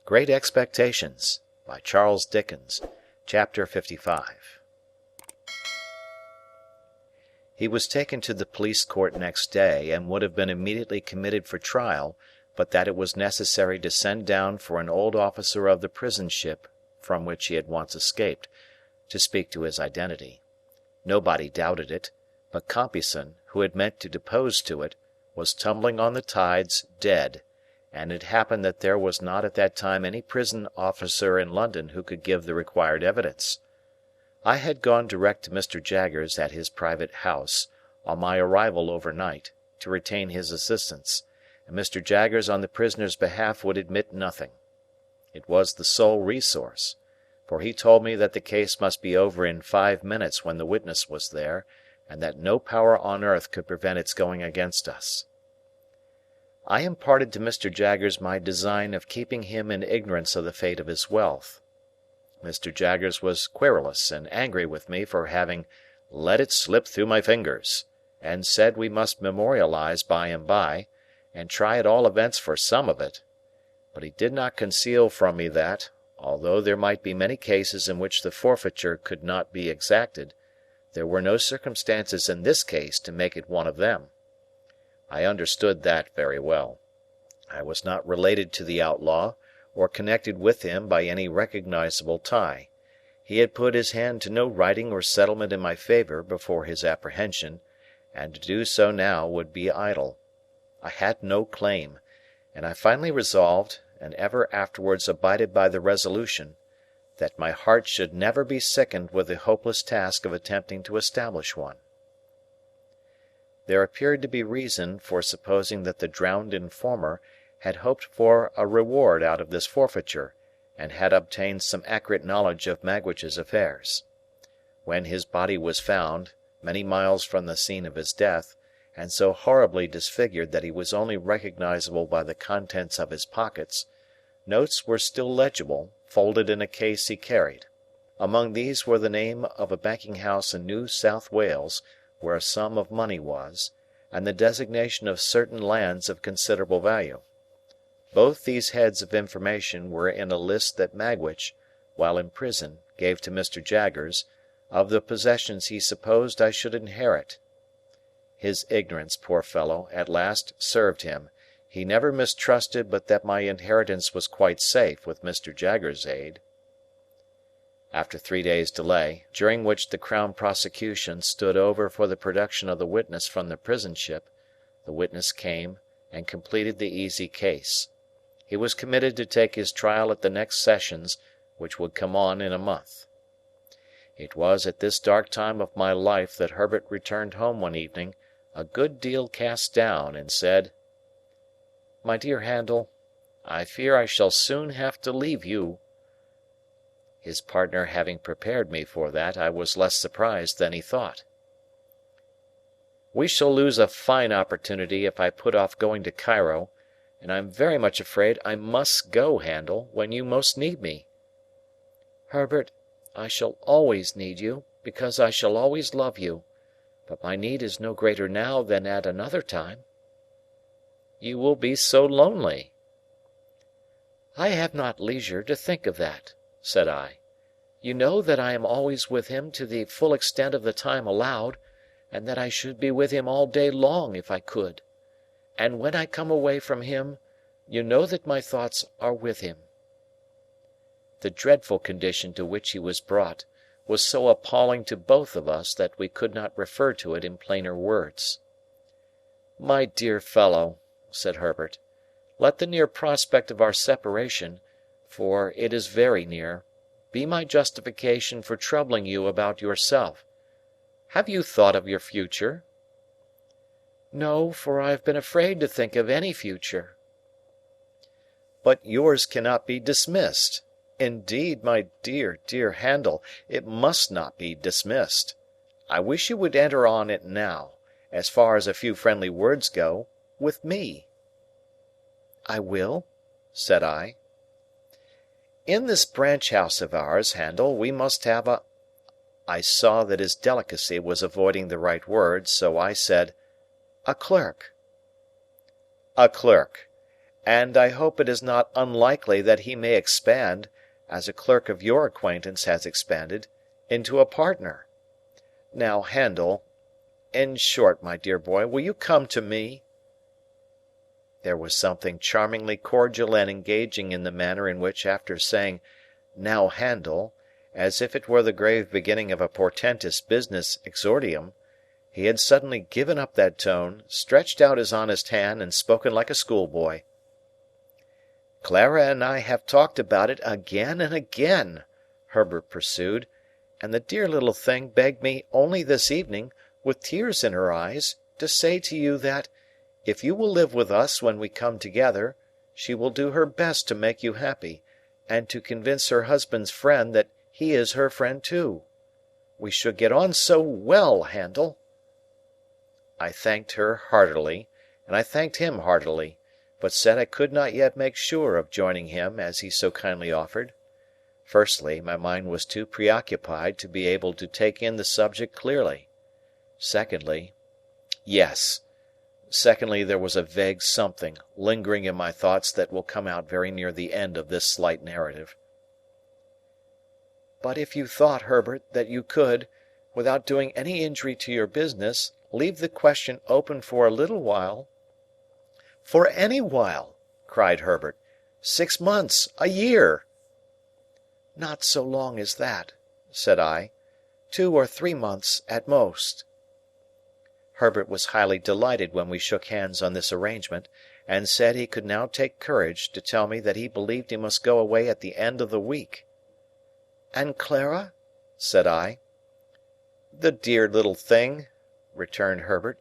Great Expectations by Charles Dickens. Chapter 55. He was taken to the police court next day, and would have been immediately committed for trial, but that it was necessary to send down for an old officer of the prison ship from which he had once escaped, to speak to his identity. Nobody doubted it, but Compeyson, who had meant to depose to it, was tumbling on the tides dead, and it happened that there was not at that time any prison officer in London who could give the required evidence. I had gone direct to Mr. Jaggers at his private house, on my arrival overnight, to retain his assistance, and Mr. Jaggers on the prisoner's behalf would admit nothing. It was the sole resource, for he told me that the case must be over in 5 minutes when the witness was there, and that no power on earth could prevent its going against us. I imparted to Mr. Jaggers my design of keeping him in ignorance of the fate of his wealth. Mr. Jaggers was querulous and angry with me for having "let it slip through my fingers," and said we must memorialize by and by, and try at all events for some of it; but he did not conceal from me that, although there might be many cases in which the forfeiture could not be exacted, there were no circumstances in this case to make it one of them. I understood that very well. I was not related to the outlaw, or connected with him by any recognizable tie. He had put his hand to no writing or settlement in my favour before his apprehension, and to do so now would be idle. I had no claim, and I finally resolved, and ever afterwards abided by the resolution, that my heart should never be sickened with the hopeless task of attempting to establish one. There appeared to be reason for supposing that the drowned informer had hoped for a reward out of this forfeiture, and had obtained some accurate knowledge of Magwitch's affairs. When his body was found, many miles from the scene of his death, and so horribly disfigured that he was only recognizable by the contents of his pockets, notes were still legible, folded in a case he carried. Among these were the name of a banking house in New South Wales, where a sum of money was, and the designation of certain lands of considerable value. Both these heads of information were in a list that Magwitch, while in prison, gave to Mr. Jaggers, of the possessions he supposed I should inherit. His ignorance, poor fellow, at last served him. He never mistrusted but that my inheritance was quite safe with Mr. Jaggers' aid. After 3 days' delay, during which the Crown prosecution stood over for the production of the witness from the prison ship, the witness came, and completed the easy case. He was committed to take his trial at the next sessions, which would come on in a month. It was at this dark time of my life that Herbert returned home one evening, a good deal cast down, and said, "My dear Handel, I fear I shall soon have to leave you." His partner having prepared me for that, I was less surprised than he thought. "We shall lose a fine opportunity if I put off going to Cairo, and I am very much afraid I must go, Handel, when you most need me." "Herbert, I shall always need you, because I shall always love you, but my need is no greater now than at another time." "You will be so lonely." "I have not leisure to think of that," said I. "You know that I am always with him to the full extent of the time allowed, and that I should be with him all day long if I could. And when I come away from him, you know that my thoughts are with him." The dreadful condition to which he was brought was so appalling to both of us that we could not refer to it in plainer words. "My dear fellow," said Herbert, "let the near prospect of our separation, for it is very near, be my justification for troubling you about yourself. Have you thought of your future?" "No, for I have been afraid to think of any future." "But yours cannot be dismissed. Indeed, my dear, dear Handel, it must not be dismissed. I wish you would enter on it now, as far as a few friendly words go, with me." "I will," said I. "In this branch house of ours, Handel, we must have a—" I saw that his delicacy was avoiding the right word, so I said, "a clerk." "A clerk. and I hope it is not unlikely that he may expand, as a clerk of your acquaintance has expanded, into a partner. Now, Handel—in short, my dear boy, will you come to me?" There was something charmingly cordial and engaging in the manner in which, after saying "Now, Handel," as if it were the grave beginning of a portentous business exordium, he had suddenly given up that tone, stretched out his honest hand, and spoken like a schoolboy. "Clara and I have talked about it again and again," Herbert pursued, "and the dear little thing begged me only this evening, with tears in her eyes, to say to you that, if you will live with us when we come together, she will do her best to make you happy, and to convince her husband's friend that he is her friend too. We should get on so well, Handel." I thanked her heartily, and I thanked him heartily, but said I could not yet make sure of joining him as he so kindly offered. Firstly, my mind was too preoccupied to be able to take in the subject clearly. Secondly, there was a vague something lingering in my thoughts that will come out very near the end of this slight narrative. "But if you thought, Herbert, that you could, without doing any injury to your business, leave the question open for a little while—" "For any while!" cried Herbert. "6 months, a year!" "Not so long as that," said I. 2 or 3 months at most." Herbert was highly delighted when we shook hands on this arrangement, and said he could now take courage to tell me that he believed he must go away at the end of the week. "And Clara?" said I. "The dear little thing," returned Herbert,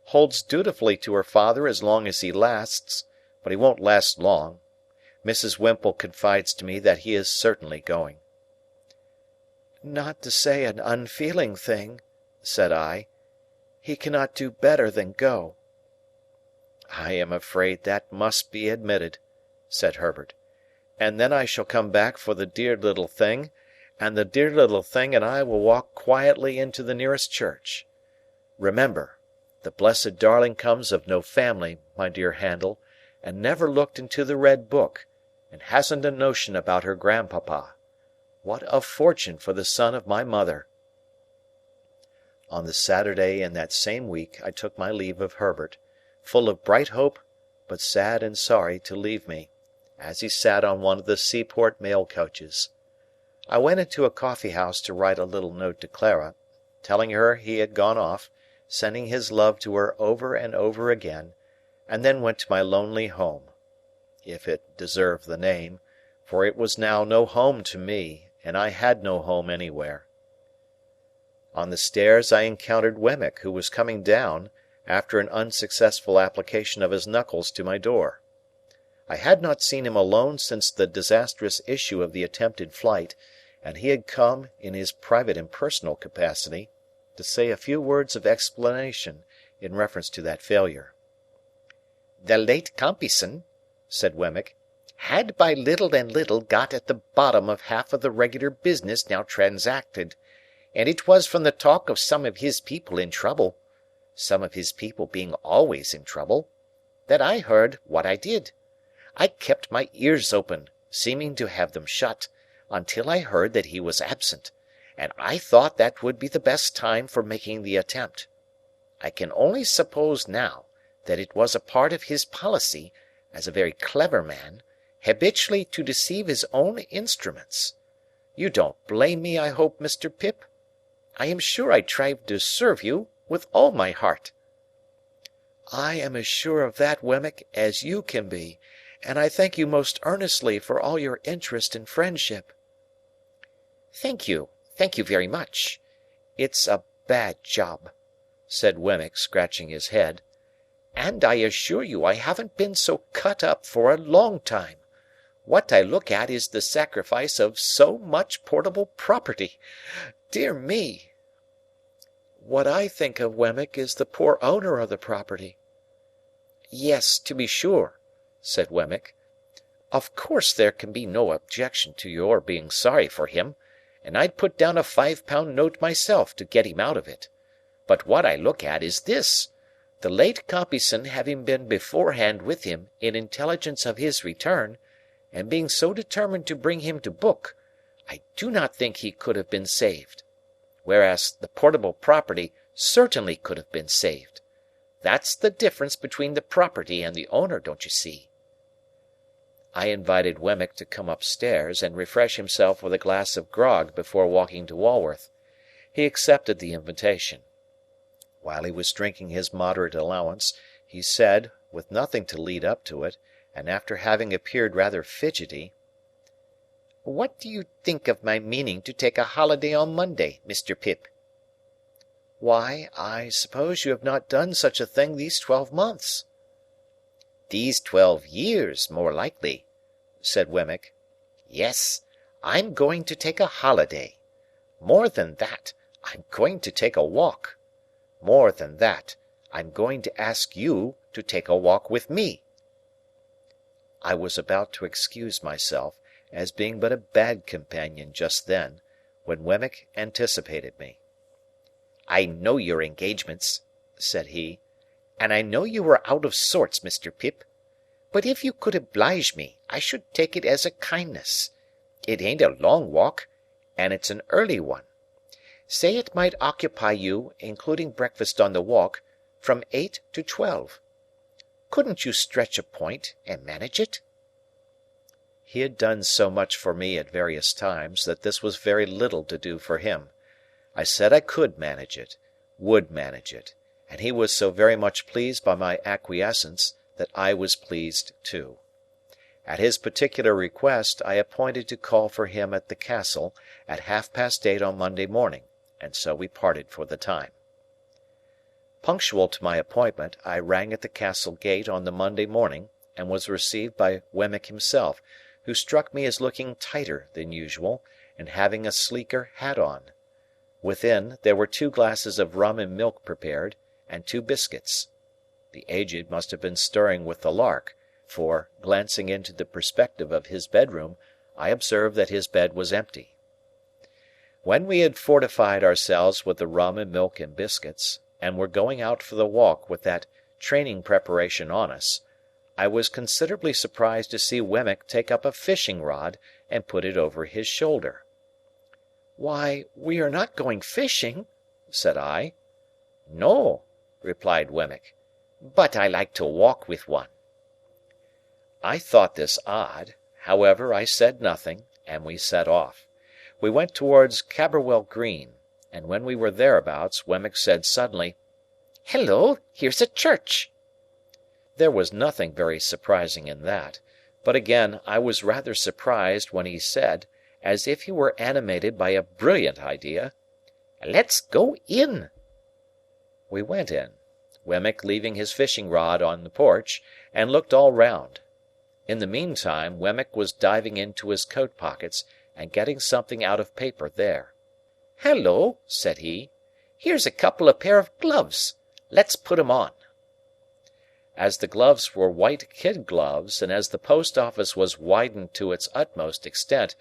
"holds dutifully to her father as long as he lasts, but he won't last long. Mrs. Whimple confides to me that he is certainly going." "Not to say an unfeeling thing," said I, "he cannot do better than go." "I am afraid that must be admitted," said Herbert. "And then I shall come back for the dear little thing, and the dear little thing and I will walk quietly into the nearest church. Remember, the blessed darling comes of no family, my dear Handel, and never looked into the red book, and hasn't a notion about her grandpapa. What a fortune for the son of my mother!" On the Saturday in that same week I took my leave of Herbert, full of bright hope, but sad and sorry to leave me, as he sat on one of the seaport mail coaches. I went into a coffee-house to write a little note to Clara, telling her he had gone off, sending his love to her over and over again, and then went to my lonely home, if it deserved the name, for it was now no home to me, and I had no home anywhere. On the stairs I encountered Wemmick, who was coming down, after an unsuccessful application of his knuckles to my door. I had not seen him alone since the disastrous issue of the attempted flight, and he had come, in his private and personal capacity, to say a few words of explanation in reference to that failure. "The late Compeyson," said Wemmick, "had by little and little got at the bottom of half of the regular business now transacted, and it was from the talk of some of his people in trouble, some of his people being always in trouble, that I heard what I did. I kept my ears open, seeming to have them shut, until I heard that he was absent, and I thought that would be the best time for making the attempt. I can only suppose now that it was a part of his policy, as a very clever man, habitually to deceive his own instruments. You don't blame me, I hope, Mr. Pip? I am sure I tried to serve you with all my heart." "I am as sure of that, Wemmick, as you can be, and I thank you most earnestly for all your interest and friendship." Thank you very much. It's a bad job," said Wemmick, scratching his head, "and I assure you I haven't been so cut up for a long time. What I look at is the sacrifice of so much portable property. Dear me!" "What I think of, Wemmick, is the poor owner of the property." "Yes, to be sure," said Wemmick. "Of course there can be no objection to your being sorry for him, and I'd put down a £5 note myself to get him out of it. But what I look at is this. The late Compeyson having been beforehand with him in intelligence of his return, and being so determined to bring him to book, I do not think he could have been saved. Whereas the portable property certainly could have been saved. That's the difference between the property and the owner, don't you see?" I invited Wemmick to come upstairs and refresh himself with a glass of grog before walking to Walworth. He accepted the invitation. While he was drinking his moderate allowance, he said, with nothing to lead up to it, and after having appeared rather fidgety, "What do you think of my meaning to take a holiday on Monday, Mr. Pip?" "Why, I suppose you have not done such a thing these 12 months." "These 12 years, more likely," said Wemmick. "Yes, I'm going to take a holiday. More than that, I'm going to take a walk. More than that, I'm going to ask you to take a walk with me." I was about to excuse myself, as being but a bad companion just then, when Wemmick anticipated me. "I know your engagements," said he, "and I know you are out of sorts, Mr. Pip. But if you could oblige me, I should take it as a kindness. It ain't a long walk, and it's an early one. Say it might occupy you, including breakfast on the walk, from 8 to 12. Couldn't you stretch a point and manage it?" He had done so much for me at various times that this was very little to do for him. I said I could manage it, would manage it, and he was so very much pleased by my acquiescence that I was pleased too. At his particular request, I appointed to call for him at the Castle at 8:30 on Monday morning, and so we parted for the time. Punctual to my appointment, I rang at the Castle gate on the Monday morning, and was received by Wemmick himself, who struck me as looking tighter than usual, and having a sleeker hat on. Within, there were 2 glasses of rum and milk prepared, and 2 biscuits. The Aged must have been stirring with the lark, for, glancing into the perspective of his bedroom, I observed that his bed was empty. When we had fortified ourselves with the rum and milk and biscuits, and were going out for the walk with that training preparation on us, I was considerably surprised to see Wemmick take up a fishing rod and put it over his shoulder. "Why, we are not going fishing," said I. "No," replied Wemmick, "but I like to walk with one." I thought this odd; however, I said nothing, and we set off. We went towards Camberwell Green, and when we were thereabouts, Wemmick said suddenly, "Halloa, here's a church!" There was nothing very surprising in that, but again I was rather surprised when he said, as if he were animated by a brilliant idea, "Let's go in." We went in, Wemmick leaving his fishing rod on the porch, and looked all round. In the meantime, Wemmick was diving into his coat pockets, and getting something out of paper there. "Halloa," said he, "here's a couple of pair of gloves. Let's put 'em on." As the gloves were white kid gloves, and as the post office was widened to its utmost extent,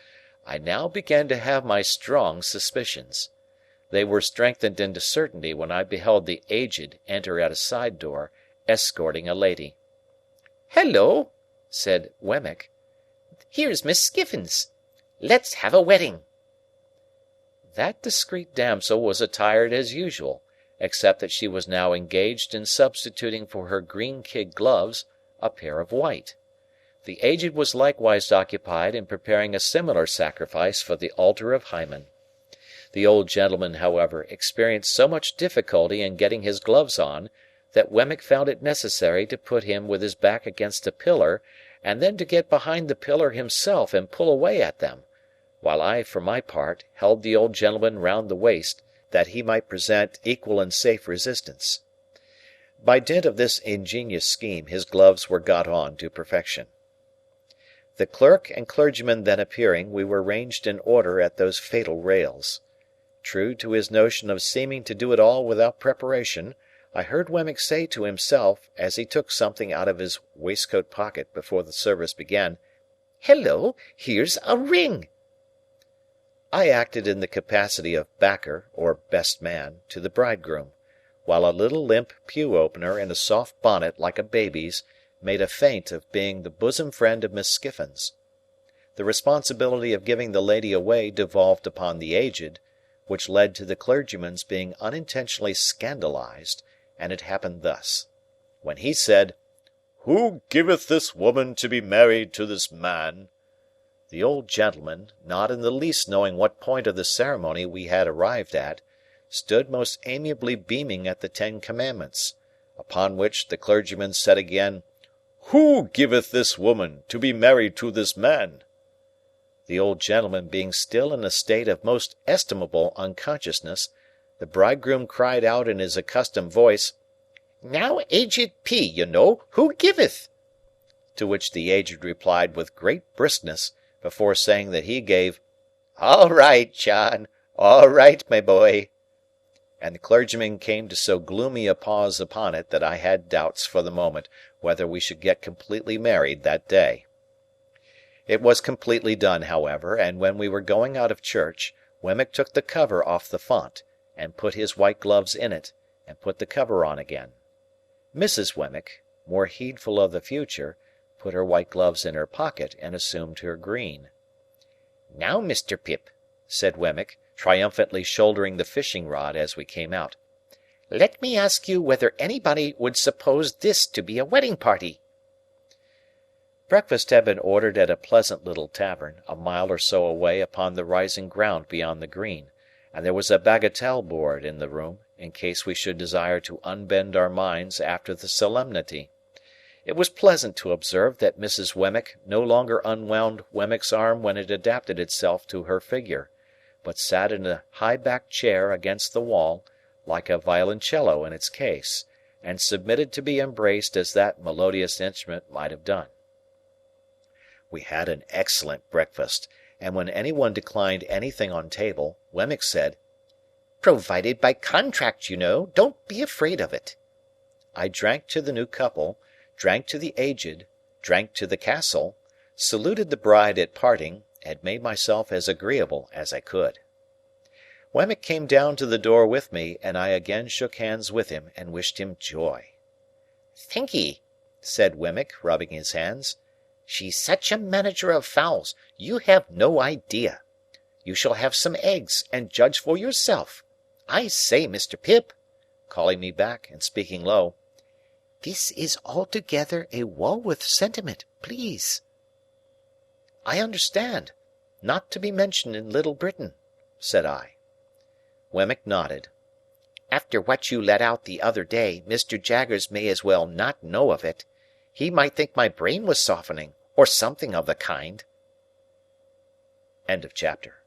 I now began to have my strong suspicions. They were strengthened into certainty when I beheld the Aged enter at a side door, escorting a lady. "Halloa," said Wemmick, "here's Miss Skiffins. Let's have a wedding." That discreet damsel was attired as usual, except that she was now engaged in substituting for her green kid gloves a pair of white. The Aged was likewise occupied in preparing a similar sacrifice for the altar of Hymen. The old gentleman, however, experienced so much difficulty in getting his gloves on, that Wemmick found it necessary to put him with his back against a pillar, and then to get behind the pillar himself and pull away at them, while I, for my part, held the old gentleman round the waist, that he might present equal and safe resistance. By dint of this ingenious scheme, his gloves were got on to perfection. The clerk and clergyman then appearing, we were ranged in order at those fatal rails. True to his notion of seeming to do it all without preparation, I heard Wemmick say to himself, as he took something out of his waistcoat pocket before the service began, "Halloa, here's a ring!" I acted in the capacity of backer, or best man, to the bridegroom, while a little limp pew-opener in a soft bonnet like a baby's made a feint of being the bosom friend of Miss Skiffins. The responsibility of giving the lady away devolved upon the Aged, which led to the clergyman's being unintentionally scandalized, and it happened thus. When he said, "Who giveth this woman to be married to this man?" the old gentleman, not in the least knowing what point of the ceremony we had arrived at, stood most amiably beaming at the 10 Commandments, upon which the clergyman said again, "Who giveth this woman to be married to this man?" The old gentleman being still in a state of most estimable unconsciousness, the bridegroom cried out in his accustomed voice, "Now, Aged P., you know, who giveth?" To which the Aged replied with great briskness, before saying that he gave, "All right, John, all right, my boy." And the clergyman came to so gloomy a pause upon it that I had doubts for the moment whether we should get completely married that day. It was completely done, however, and when we were going out of church, Wemmick took the cover off the font, and put his white gloves in it, and put the cover on again. Mrs. Wemmick, more heedful of the future, put her white gloves in her pocket and assumed her green. "Now, Mr. Pip," said Wemmick, triumphantly shouldering the fishing-rod as we came out, "let me ask you whether anybody would suppose this to be a wedding party?" Breakfast had been ordered at a pleasant little tavern, a mile or so away upon the rising ground beyond the green, and there was a bagatelle board in the room, in case we should desire to unbend our minds after the solemnity. It was pleasant to observe that Mrs. Wemmick no longer unwound Wemmick's arm when it adapted itself to her figure, but sat in a high-backed chair against the wall, like a violoncello in its case, and submitted to be embraced as that melodious instrument might have done. We had an excellent breakfast, and when any one declined anything on table, Wemmick said, "Provided by contract, you know. Don't be afraid of it." I drank to the new couple, drank to the Aged, drank to the castle, saluted the bride at parting, and made myself as agreeable as I could. Wemmick came down to the door with me, and I again shook hands with him, and wished him joy. "Thank'ee," said Wemmick, rubbing his hands. "She's such a manager of fowls, you have no idea. You shall have some eggs, and judge for yourself. I say, Mr. Pip," calling me back, and speaking low, "this is altogether a Walworth sentiment, please." "I understand. Not to be mentioned in Little Britain," said I. Wemmick nodded. "After what you let out the other day, Mr. Jaggers may as well not know of it. He might think my brain was softening, or something of the kind." End of chapter.